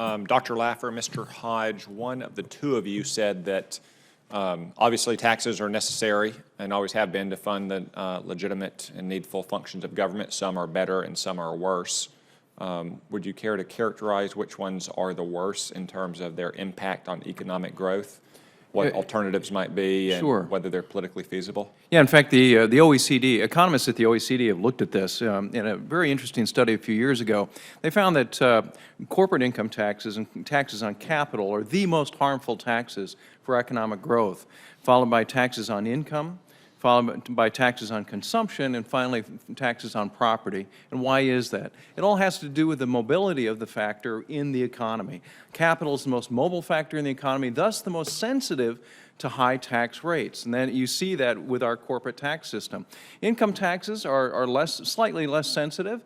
Dr. Laffer, Mr. Hodge, one of the two of you said that obviously taxes are necessary and always have been to fund the legitimate and needful functions of government. Some are better and some are worse. Would you care to characterize which ones are the worst in terms of their impact on economic growth? What alternatives might be and whether they're politically feasible? Yeah, in fact, the OECD, economists at the OECD have looked at this in a very interesting study a few years ago. They found that corporate income taxes and taxes on capital are the most harmful taxes for economic growth, followed by taxes on income, followed by taxes on consumption, and finally taxes on property. And why is that? It all has to do with the mobility of the factor in the economy. Capital is the most mobile factor in the economy, thus the most sensitive to high tax rates. And then you see that with our corporate tax system. Income taxes are slightly less sensitive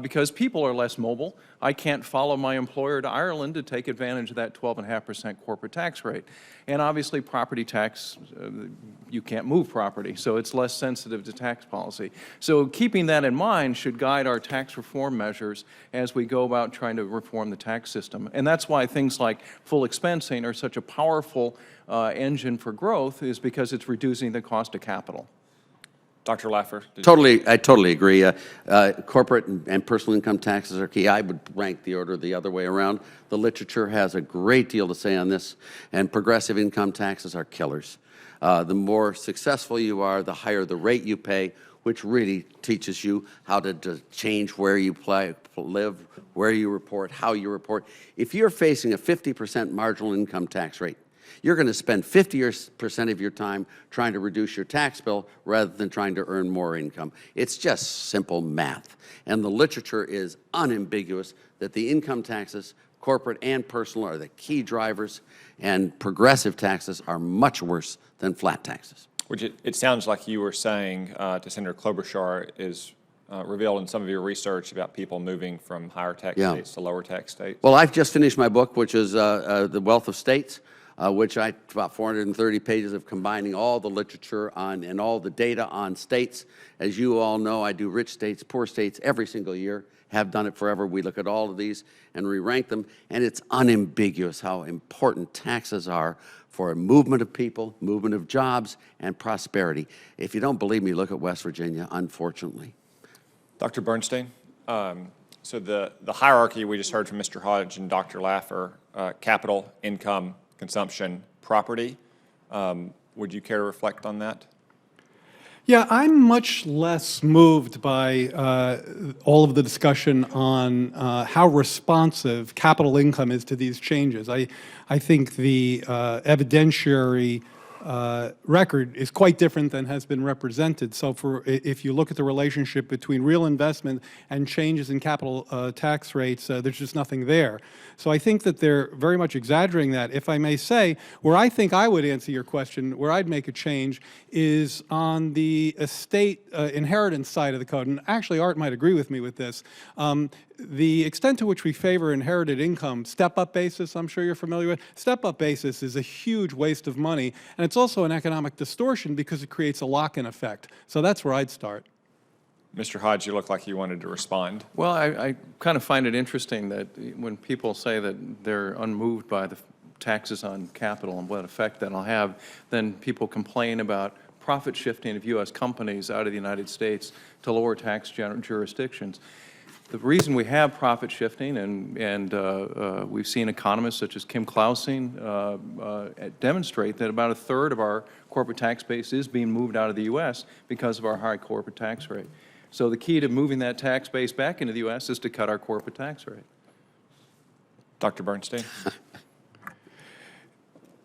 because people are less mobile. I can't follow my employer to Ireland to take advantage of that 12.5% corporate tax rate. And obviously property tax, you can't move property, so it's less sensitive to tax policy. So keeping that in mind should guide our tax reform measures as we go about trying to reform the tax system. And that's why things like full expensing are such a powerful engine for growth, is because it's reducing the cost of capital. Dr. Laffer? I totally agree. Corporate and personal income taxes are key. I would rank the order the other way around. The literature has a great deal to say on this, and progressive income taxes are killers. The more successful you are, the higher the rate you pay, which really teaches you how to change where you live, where you report, how you report. If you're facing a 50% marginal income tax rate, you're going to spend 50% of your time trying to reduce your tax bill rather than trying to earn more income. It's just simple math. And the literature is unambiguous that the income taxes, corporate and personal, are the key drivers, and progressive taxes are much worse than flat taxes. Which it sounds like you were saying to Senator Klobuchar is revealed in some of your research about people moving from higher tax states to lower tax states. Well, I've just finished my book, which is The Wealth of States, which about 430 pages of combining all the literature on and all the data on states. As you all know, I do rich states, poor states every single year, have done it forever. We look at all of these and re-rank them, and it's unambiguous how important taxes are for movement of people, movement of jobs, and prosperity. If you don't believe me, look at West Virginia, unfortunately. Dr. Bernstein, so the hierarchy we just heard from Mr. Hodge and Dr. Laffer, capital, income, consumption, property. Would you care to reflect on that? Yeah, I'm much less moved by all of the discussion on how responsive capital income is to these changes. I think the evidentiary record is quite different than has been represented. So if you look at the relationship between real investment and changes in capital tax rates, there's just nothing there. So I think that they're very much exaggerating that. If I may say, where I think I would answer your question, where I'd make a change is on the estate inheritance side of the code. And actually, Art might agree with me with this. The extent to which we favor inherited income, step-up basis, I'm sure you're familiar with, step-up basis is a huge waste of money, and it's also an economic distortion because it creates a lock-in effect. So that's where I'd start. Mr. Hodge, you look like you wanted to respond. Well, I kind of find it interesting that when people say that they're unmoved by the taxes on capital and what effect that'll have, then people complain about profit shifting of U.S. companies out of the United States to lower tax jurisdictions. The reason we have profit shifting, and we've seen economists such as Kim Clausing demonstrate that about a third of our corporate tax base is being moved out of the U.S. because of our high corporate tax rate. So the key to moving that tax base back into the U.S. is to cut our corporate tax rate. Dr. Bernstein?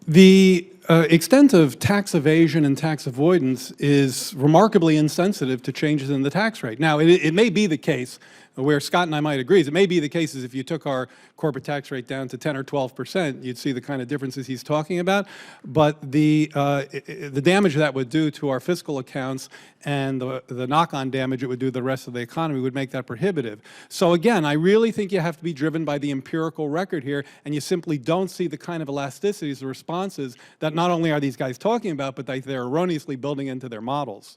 The extent of tax evasion and tax avoidance is remarkably insensitive to changes in the tax rate. Now, it may be the case, where Scott and I might agree, is it may be the case is if you took our corporate tax rate down to 10 or 12%, you'd see the kind of differences he's talking about. But the damage that would do to our fiscal accounts and the knock-on damage it would do to the rest of the economy would make that prohibitive. So again, I really think you have to be driven by the empirical record here, and you simply don't see the kind of elasticities or responses that not only are these guys talking about, but they're erroneously building into their models.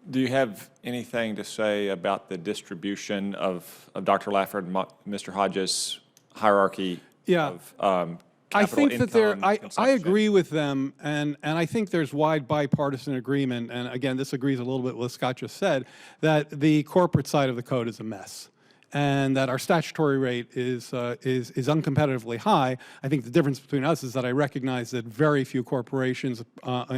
Do you have anything to say about the distribution of Dr. Lafford and Mr. Hodges' hierarchy Yeah. of I capital think that there, income I consumption? agree with them, and I think there's wide bipartisan agreement, and again, this agrees a little bit with what Scott just said, that the corporate side of the code is a mess, and that our statutory rate is uncompetitively high. I think the difference between us is that I recognize that very few corporations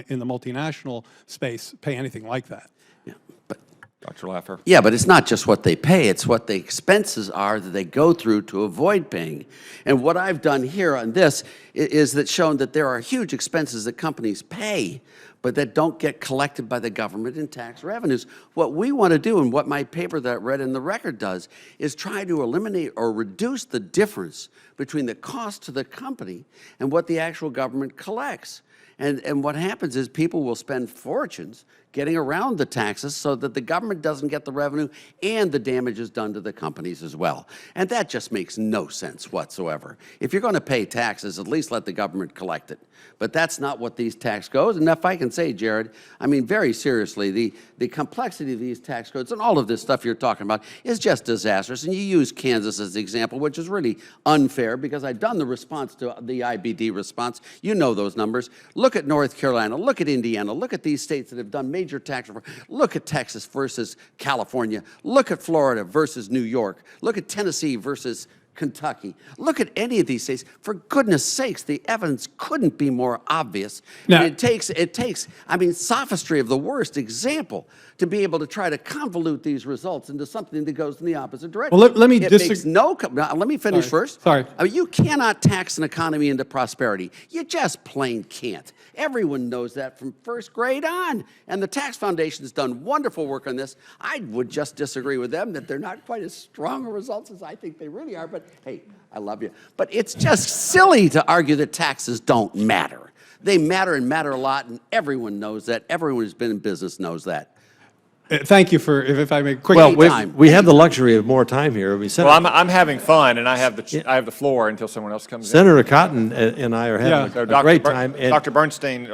in the multinational space pay anything like that. Yeah, but Dr. Laffer? yeah, but it's not just what they pay, it's what the expenses are that they go through to avoid paying. And what I've done here on this is that shown that there are huge expenses that companies pay, but that don't get collected by the government in tax revenues. What we want to do, and what my paper that I read in the record does, is try to eliminate or reduce the difference between the cost to the company and what the actual government collects. And what happens is people will spend fortunes getting around the taxes so that the government doesn't get the revenue and the damage is done to the companies as well. And that just makes no sense whatsoever. If you're going to pay taxes, at least let the government collect it. But that's not what these tax codes, and if I can say, Jared, I mean, very seriously, the complexity of these tax codes and all of this stuff you're talking about is just disastrous. And you use Kansas as the example, which is really unfair because I've done the response to the IBD response. You know those numbers. Look at North Carolina, look at Indiana, look at these states that have done major tax reform. Look at Texas versus California. Look at Florida versus New York. Look at Tennessee versus Kentucky. Look at any of these states. For goodness sakes, the evidence couldn't be more obvious. Now- And it takes, I mean, sophistry of the worst example to be able to try to convolute these results into something that goes in the opposite direction. Well, let me It makes no, now, let me finish first. Sorry. I mean, you cannot tax an economy into prosperity. You just plain can't. Everyone knows that from first grade on. And the Tax Foundation has done wonderful work on this. I would just disagree with them that they're not quite as strong a results as I think they really are. But hey, I love you. But it's just silly to argue that taxes don't matter. They matter and matter a lot, and everyone knows that. Everyone who's been in business knows that. Thank you for, if I may quickly. Well, Anytime. we have the luxury of more time here. I mean, Well, I'm having fun, and I have the floor until someone else comes in. Senator Cotton and I are Yeah. having So a great time. and Dr. Bernstein,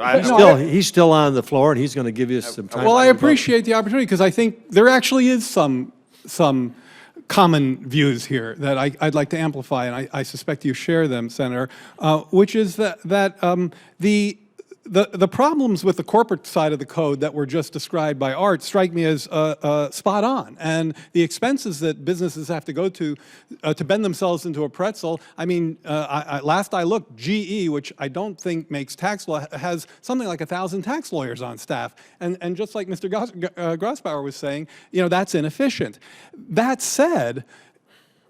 He's still on the floor, and he's going to give you some time. Well, I appreciate the opportunity because I think there actually is some common views here that I'd like to amplify, and I suspect you share them, Senator, which is that the problems with the corporate side of the code that were just described by Art strike me as spot on. And the expenses that businesses have to go to bend themselves into a pretzel, I mean, last I looked, GE, which I don't think makes tax law, has something like 1,000 tax lawyers on staff. And just like Mr. Grosbauer was saying, you know, that's inefficient. That said,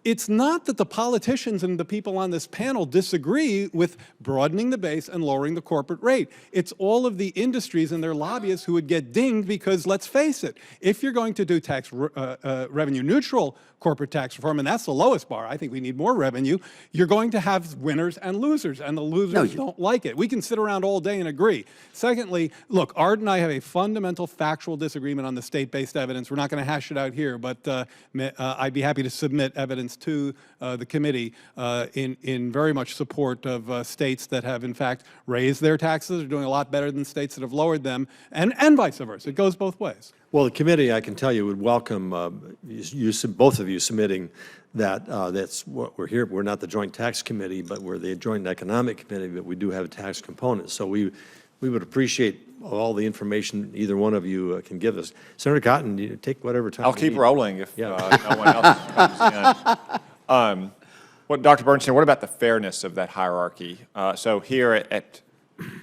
it's not that the politicians and the people on this panel disagree with broadening the base and lowering the corporate rate. It's all of the industries and their lobbyists who would get dinged because, let's face it, if you're going to do tax revenue neutral corporate tax reform, and that's the lowest bar, I think we need more revenue, you're going to have winners and losers, and the losers don't like it. We can sit around all day and agree. Secondly, look, Art and I have a fundamental factual disagreement on the state-based evidence. We're not going to hash it out here, but I'd be happy to submit evidence to the committee in very much support of states that have, in fact, raised their taxes, are doing a lot better than states that have lowered them, and vice versa. It goes both ways. Well, the committee, I can tell you, would welcome both of you submitting that. That's what we're here. We're not the Joint Tax Committee, but we're the Joint Economic Committee, but we do have a tax component. So we would appreciate all the information either one of you can give us. Senator Cotton, you take whatever time I'll you keep need. rolling if Yeah. no one else comes in. Dr. Bernstein, what about the fairness of that hierarchy? So here at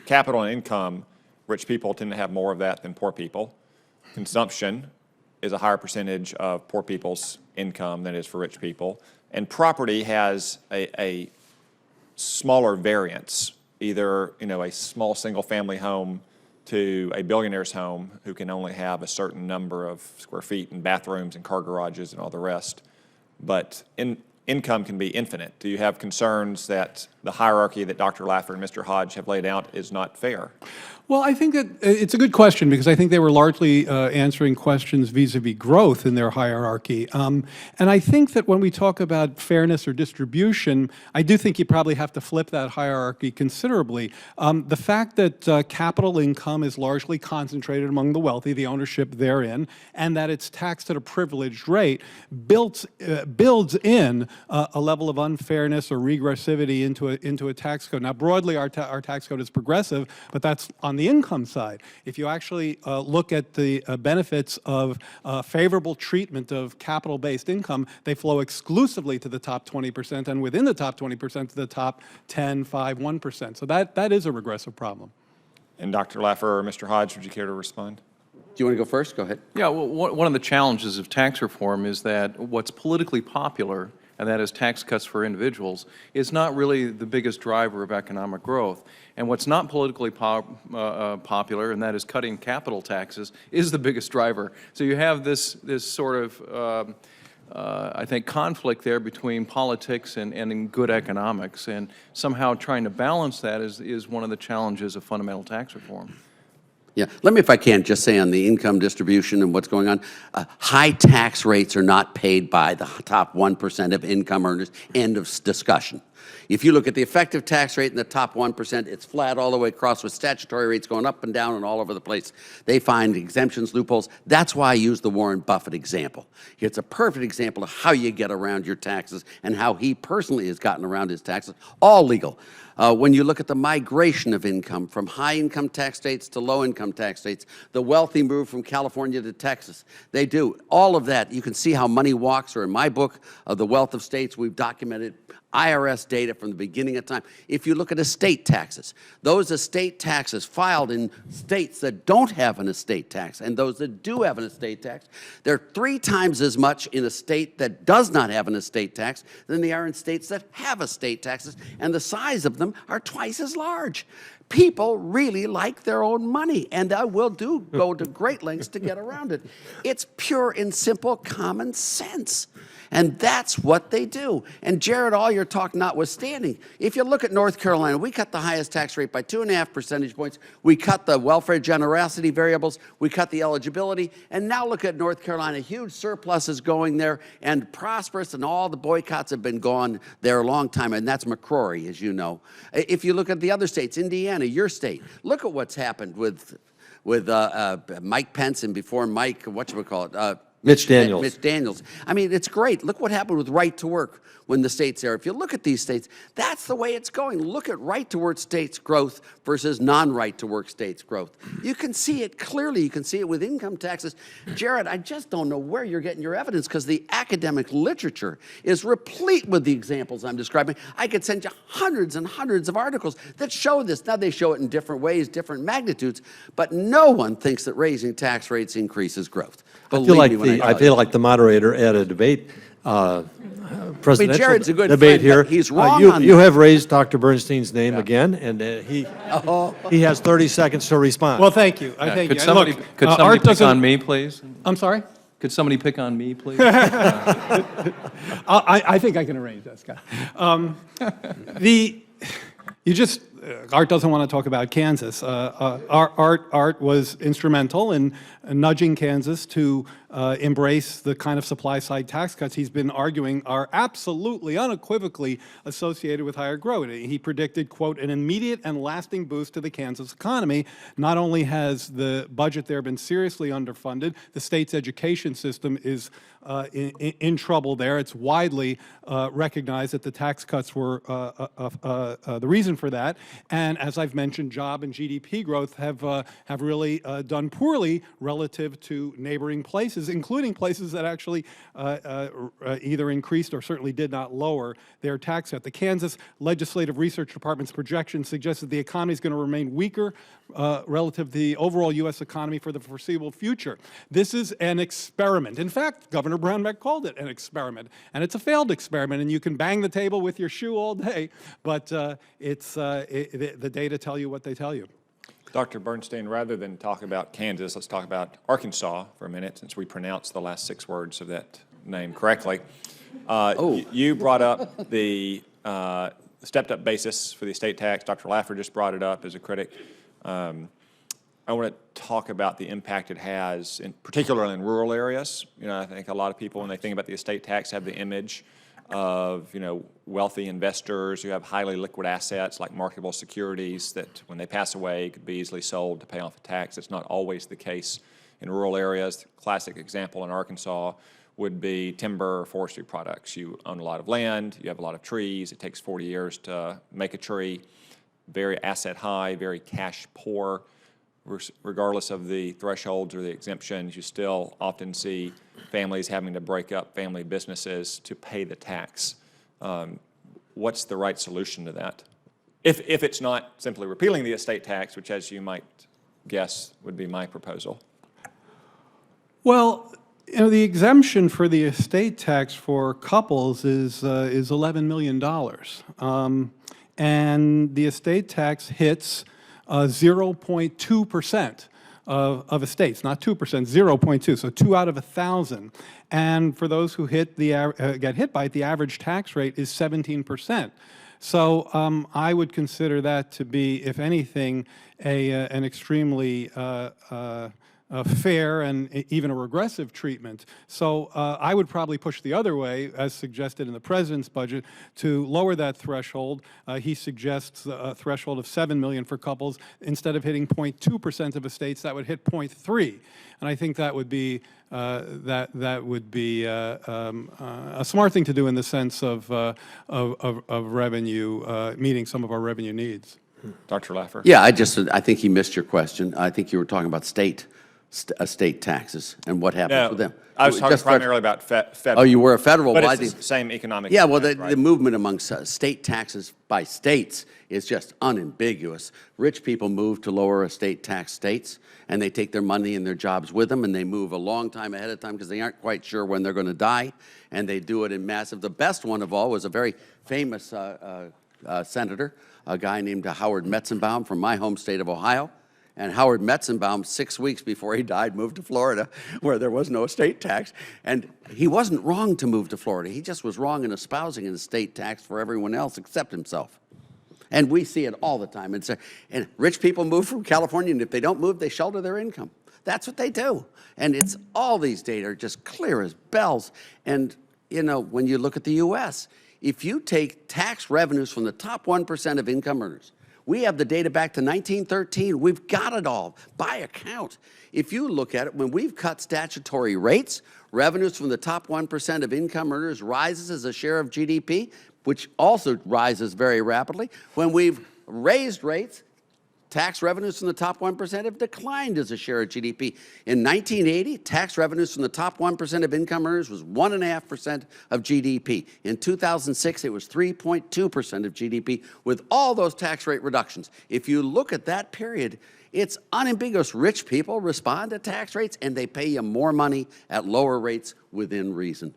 capital and income, rich people tend to have more of that than poor people. Consumption is a higher percentage of poor people's income than it is for rich people. And property has a smaller variance, either a small single-family home to a billionaire's home who can only have a certain number of square feet and bathrooms and car garages and all the rest. But income can be infinite. Do you have concerns that the hierarchy that Dr. Laffer and Mr. Hodge have laid out is not fair? Well, I think that it's a good question because I think they were largely answering questions vis-a-vis growth in their hierarchy. And I think that when we talk about fairness or distribution, I do think you probably have to flip that hierarchy considerably. The fact that capital income is largely concentrated among the wealthy, the ownership therein, and that it's taxed at a privileged rate builds in a level of unfairness or regressivity into a tax code. Now, broadly, our tax code is progressive, but that's on the income side. If you actually look at the benefits of favorable treatment of capital-based income, they flow exclusively to the top 20%, and within the top 20% to the top 10, 5, 1%. So that is a regressive problem. And Dr. Laffer or Mr. Hodge, would you care to respond? Do you want to go first? Go ahead. Yeah, well, one of the challenges of tax reform is that what's politically popular, and that is tax cuts for individuals, is not really the biggest driver of economic growth. And what's not politically popular, and that is cutting capital taxes, is the biggest driver. So you have this sort of, I think, conflict there between politics and good economics. And somehow trying to balance that is one of the challenges of fundamental tax reform. Yeah, let me, if I can, just say on the income distribution and what's going on, high tax rates are not paid by the top 1% of income earners. End of discussion. If you look at the effective tax rate in the top 1%, it's flat all the way across with statutory rates going up and down and all over the place. They find exemptions, loopholes. That's why I use the Warren Buffett example. It's a perfect example of how you get around your taxes and how he personally has gotten around his taxes, all legal. When you look at the migration of income from high-income tax states to low-income tax states, the wealthy move from California to Texas, they do. All of that, you can see how money walks, or in my book, The Wealth of States, we've documented IRS data from the beginning of time. If you look at estate taxes, those estate taxes filed in states that don't have an estate tax and those that do have an estate tax, they're 3 times as much in a state that does not have an estate tax than they are in states that have estate taxes, and the size of them are twice as large. People really like their own money, and I will go to great lengths to get around it. It's pure and simple common sense. And that's what they do. And Jared, all your talk notwithstanding, if you look at North Carolina, we cut the highest tax rate by 2.5 percentage points. We cut the welfare generosity variables. We cut the eligibility. And now look at North Carolina. Huge surpluses going there and prosperous, and all the boycotts have been gone there a long time. And that's McCrory, as you know. If you look at the other states, Indiana, your state, look at what's happened with Mike Pence and before Mike, whatchamacallit, Mitch Daniels. Mitch Daniels. I mean, it's great. Look what happened with right to work when the states there. If you look at these states, that's the way it's going. Look at right to work states growth versus non-right to work states growth. You can see it clearly. You can see it with income taxes. Jared, I just don't know where you're getting your evidence because the academic literature is replete with the examples I'm describing. I could send you hundreds and hundreds of articles that show this. Now, they show it in different ways, different magnitudes, but no one thinks that raising tax rates increases growth. I feel like the moderator at a debate, presidential Jared's a good debate friend, here. but he's wrong on You that. have raised Dr. Bernstein's name again, and he has 30 seconds to respond. Well, thank you. I thank Could you. And somebody, look, could art somebody pick doesn't- on me, please? I'm sorry? Could somebody pick on me, please? I think I can arrange that, Scott. Art doesn't want to talk about Kansas. Art was instrumental in nudging Kansas to embrace the kind of supply-side tax cuts he's been arguing are absolutely, unequivocally associated with higher growth. He predicted, quote, an immediate and lasting boost to the Kansas economy. Not only has the budget there been seriously underfunded, the state's education system is in trouble there. It's widely recognized that the tax cuts were the reason for that. And as I've mentioned, job and GDP growth have really done poorly relative to neighboring places, including places that actually either increased or certainly did not lower their tax cut. The Kansas Legislative Research Department's projections suggest that the economy is going to remain weaker relative to the overall U.S. economy for the foreseeable future. This is an experiment. In fact, Governor Brownback called it an experiment, and it's a failed experiment, and you can bang the table with your shoe all day, but the data tell you what they tell you. Dr. Bernstein, rather than talk about Kansas, let's talk about Arkansas for a minute, since we pronounced the last 6 words of that name correctly. You brought up the stepped-up basis for the estate tax. Dr. Laffer just brought it up as a critic. I want to talk about the impact it has, particularly in rural areas. You know, I think a lot of people, when they think about the estate tax, have the image of, you know, wealthy investors who have highly liquid assets like marketable securities that when they pass away could be easily sold to pay off a tax. It's not always the case in rural areas. The classic example in Arkansas would be timber or forestry products. You own a lot of land, you have a lot of trees, it takes 40 years to make a tree, very asset high, very cash poor. Regardless of the thresholds or the exemptions, you still often see families having to break up family businesses to pay the tax. What's the right solution to that? If it's not simply repealing the estate tax, which, as you might guess, would be my proposal. Well, you know, the exemption for the estate tax for couples is $11 million. And the estate tax hits 0.2% of estates, not 2%, 0.2, so 2 out of 1,000. And for those who get hit by it, the average tax rate is 17%. So I would consider that to be, if anything, an extremely fair and even a regressive treatment. So I would probably push the other way, as suggested in the president's budget, to lower that threshold. He suggests a threshold of $7 million for couples. Instead of hitting 0.2% of estates, that would hit 0.3. And I think that would be a smart thing to do in the sense of revenue, meeting some of our revenue needs. Dr. Laffer? Yeah, I think he missed your question. I think you were talking about estate taxes and what happens with them. I was talking Just primarily about federal. Oh, you were a federal. But well, I it's think, the same economic yeah, well, impact, right? the movement amongst state taxes by states is just unambiguous. Rich people move to lower estate tax states, and they take their money and their jobs with them, and they move a long time ahead of time because they aren't quite sure when they're going to die, and they do it in massive. The best one of all was a very famous senator, a guy named Howard Metzenbaum from my home state of Ohio. And Howard Metzenbaum, 6 weeks before he died, moved to Florida, where there was no estate tax. And he wasn't wrong to move to Florida. He just was wrong in espousing an estate tax for everyone else except himself. And we see it all the time. And rich people move from California, and if they don't move, they shelter their income. That's what they do. And it's all these data are just clear as bells. And, you know, when you look at the U.S., if you take tax revenues from the top 1% of income earners, we have the data back to 1913. We've got it all by account. If you look at it, when we've cut statutory rates, revenues from the top 1% of income earners rises as a share of GDP, which also rises very rapidly. When we've raised rates, tax revenues from the top 1% have declined as a share of GDP. In 1980, tax revenues from the top 1% of income earners was 1.5% of GDP. In 2006, it was 3.2% of GDP with all those tax rate reductions. If you look at that period, it's unambiguous. Rich people respond to tax rates, and they pay you more money at lower rates within reason.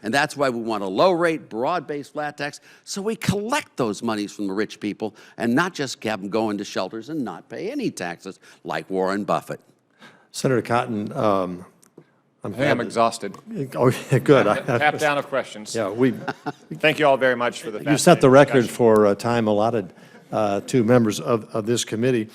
And that's why we want a low-rate, broad-based flat tax, so we collect those monies from the rich people and not just have them go into shelters and not pay any taxes like Warren Buffett. Senator Cotton, I think I'm exhausted. oh, yeah, good. Tap down of questions. Yeah, we, Thank you all very much for the you set the fascinating record discussion. for time allotted to members of this committee.